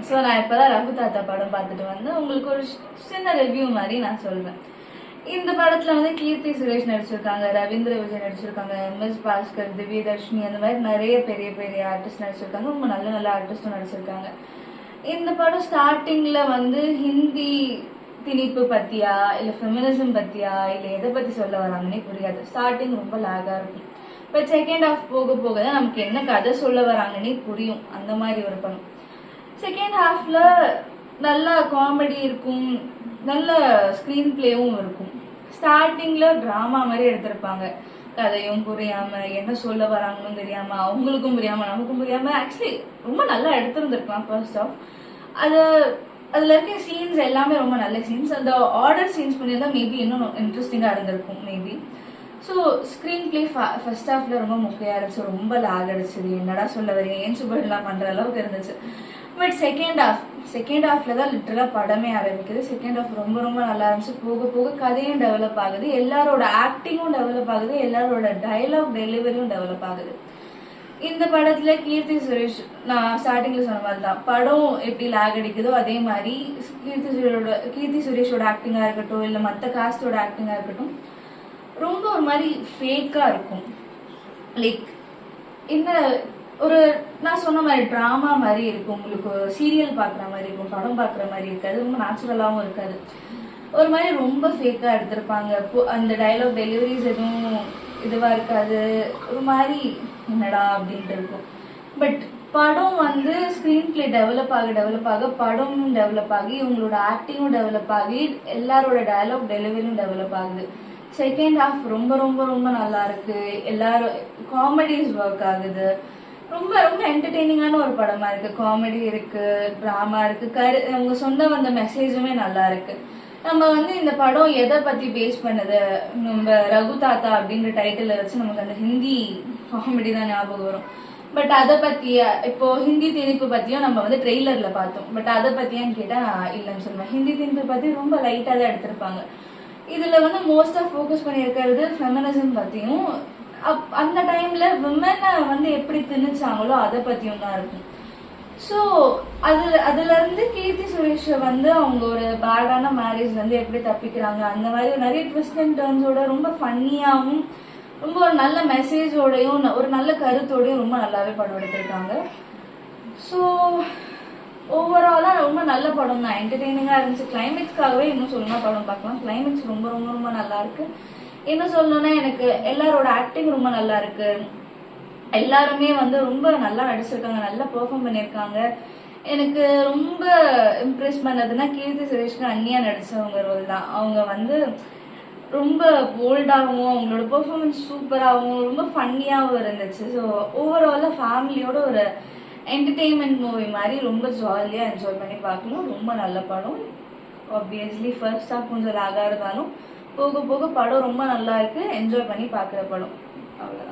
So நான் இப்பதான் ரகு தாத்தா படம் பார்த்துட்டு வந்து உங்களுக்கு ஒரு சின்ன ரிவ்யூ மாதிரி நான் சொல்வேன். இந்த படத்துல வந்து கீர்த்தி சுரேஷ் நடிச்சிருக்காங்க, ரவீந்திர விஜய் நடிச்சிருக்காங்க, எம்எஸ் பாஸ்கர், திவ்யதர்ஷினி, அந்த மாதிரி நிறைய பெரிய பெரிய ஆர்டிஸ்ட் நடிச்சிருக்காங்க. ரொம்ப நல்ல நல்ல ஆர்டிஸ்டும் நடிச்சிருக்காங்க. இந்த படம் ஸ்டார்டிங்ல வந்து ஹிந்தி திணிப்பு பத்தியா இல்ல ஃபெமினிசம் பத்தியா இல்ல எதை பத்தி சொல்ல வராங்கன்னே புரியாது. ஸ்டார்டிங் ரொம்ப லேகா இருக்கும். பட் செகண்ட் ஹாஃப் போக போக தான் நமக்கு என்ன கதை சொல்ல வராங்கன்னே புரியும். அந்த மாதிரி ஒரு படம். செகண்ட் ஹாஃப்ல நல்ல காமெடி இருக்கும், நல்ல ஸ்கிரீன் பிளேவும் இருக்கும். ஸ்டார்டிங்ல டிராமா மாதிரி எடுத்திருப்பாங்க. கதையும் புரியாம என்ன சொல்ல வராங்கன்னு தெரியாம அவங்களுக்கும் புரியாம நமக்கும் புரியாம ஆக்சுவலி ரொம்ப நல்லா எடுத்திருந்திருக்கலாம் ஃபர்ஸ்ட் ஆஃப். அது அதுல இருக்க சீன்ஸ் எல்லாமே ரொம்ப நல்ல சீன்ஸ். அந்த ஆர்டர் சீன்ஸ் பண்ணியிருந்தா மேபி இன்னும் இன்ட்ரெஸ்டிங்கா இருந்திருக்கும் maybe. So screen play first ஹாஃப்ல ரொம்ப முக்கியம் இருந்துச்சு. ரொம்ப லேக் அடிச்சது, என்னடா சொல்ல வரீங்க, ஏன் சுபர்லாம் பண்ற அளவுக்கு இருந்துச்சு. பட் செகண்ட் ஹாஃப்ல தான் லிட்டரலா படமே ஆரம்பிக்குது. செகண்ட் ஹாஃப் ரொம்ப ரொம்ப நல்லா இருந்துச்சு. போக போக கதையும் டெவலப் ஆகுது, எல்லாரோட ஆக்டிங்கும் டெவலப் ஆகுது, எல்லாரோட டைலாக் டெலிவரியும் டெவலப் ஆகுது. இந்த படத்துல கீர்த்தி சுரேஷ், நான் ஸ்டார்டிங்ல சொன்ன மாதிரி தான், படம் எப்படி லேக் அடிக்குதோ அதே மாதிரி கீர்த்தி சுரேஷோட ஆக்டிங்கா இருக்கட்டும் இல்ல மத்த காஸ்டோட ஆக்டிங்கா இருக்கட்டும் ரொம்ப ஒரு மாதிரி ஃபேக்கா இருக்கும். லைக் என்ன ஒரு நான் சொன்ன மாதிரி டிராமா மாதிரி இருக்கும். உங்களுக்கு சீரியல் பாக்குற மாதிரி இருக்கும், படம் பாக்குற மாதிரி இருக்காது, ரொம்ப நேச்சுரலாவும் இருக்காது. ஒரு மாதிரி ரொம்ப ஃபேக்கா எடுத்திருப்பாங்க. அந்த டைலாக் டெலிவரிஸ் எதுவும் இதுவா இருக்காது, ஒரு மாதிரி என்னடா அப்படின்ட்டு இருக்கும். பட் படம் வந்து ஸ்கிரீன் பிளே டெவலப் ஆக படம் டெவலப் ஆகி இவங்களோட ஆக்டிங்கும் டெவலப் ஆகி எல்லாரோட டயலாக் டெலிவரியும் டெவலப் ஆகுது. செகண்ட் ஹாஃப் ரொம்ப ரொம்ப ரொம்ப நல்லா இருக்கு. எல்லாரும் காமெடிஸ் ஒர்க் ஆகுது. ரொம்ப ரொம்ப என்டர்டெய்னிங்கான ஒரு படமா இருக்கு. காமெடி இருக்கு, டிராமா இருக்கு, அவங்க சொந்த வந்த மெசேஜுமே நல்லா இருக்கு. நம்ம வந்து இந்த படம் எதை பத்தி பேஸ் பண்ணுது, நம்ம ரகு தாத்தா அப்படின்ற டைட்டில் வச்சு நமக்கு அந்த ஹிந்தி காமெடி தான் ஞாபகம் வரும். பட் அதை பத்தியா இப்போ ஹிந்தி திணிப்பு பத்தியும் நம்ம வந்து ட்ரெய்லர்ல பார்த்தோம். பட் அதை பத்தியான்னு கேட்டா நான் இல்லைன்னு சொல்லுவேன். ஹிந்தி திணிப்பு பத்தி ரொம்ப லைட்டா தான் எடுத்திருப்பாங்க. இதுல வந்து மோஸ்டா ஃபோக்கஸ் பண்ணியிருக்கிறது ஃபெமினிசம் பத்தியும் அந்த டைம்ல விமனை வந்து எப்படி திணிச்சாங்களோ அதை பத்தியும் தான் இருக்கும். ஸோ அதுல இருந்து கீர்த்தி சுரேஷ் வந்து அவங்க ஒரு பேடான மேரேஜ்ல இருந்து எப்படி தப்பிக்கிறாங்க, அந்த மாதிரி நிறைய ட்விஸ்ட் அண்ட் டர்ன்ஸோட ரொம்ப ஃபன்னியாகவும் ரொம்ப ஒரு நல்ல மெசேஜோடையும் ஒரு நல்ல கருத்தோடையும் ரொம்ப நல்லாவே படம் எடுத்திருக்காங்க. ஸோ ஓவராலா ரொம்ப நல்ல படம் தான், என்டர்டெய்னிங்கா இருந்துச்சு. கிளைமேக்ஸ்க்காகவே இன்னும் சொல்லணும்னா படம் பார்க்கலாம். கிளைமேக்ஸ் ரொம்ப ரொம்ப ரொம்ப நல்லா இருக்கு. இன்னும் சொல்லணும்னா எனக்கு எல்லாரோட ஆக்டிங் ரொம்ப நல்லா இருக்கு. எல்லாருமே வந்து ரொம்ப நல்லா நடிச்சிருக்காங்க, நல்லா பெர்ஃபார்ம் பண்ணியிருக்காங்க. எனக்கு ரொம்ப இம்ப்ரெஸ் பண்ணதுன்னா கீர்த்தி சுரேஷ்க்கு அண்ணியா நடிச்சவங்க ரோல் தான். அவங்க வந்து ரொம்ப போல்டாகவும் அவங்களோட பெர்ஃபார்மன்ஸ் சூப்பராகவும் ரொம்ப ஃபன்னியாகவும் இருந்துச்சு. ஸோ ஓவராலாக ஃபேமிலியோட ஒரு என்டர்டெயின்மெண்ட் மூவி மாதிரி ரொம்ப ஜாலியாக என்ஜாய் பண்ணி பார்க்கணும். ரொம்ப நல்ல படம். ஆப்வியஸ்லி ஃபர்ஸ்ட் ஹாஃப் கொஞ்சம் லேகாக இருந்தாலும் போக போக படம் ரொம்ப நல்லா இருக்கு, என்ஜாய் பண்ணி பார்க்குற படம். அவ்வளோ.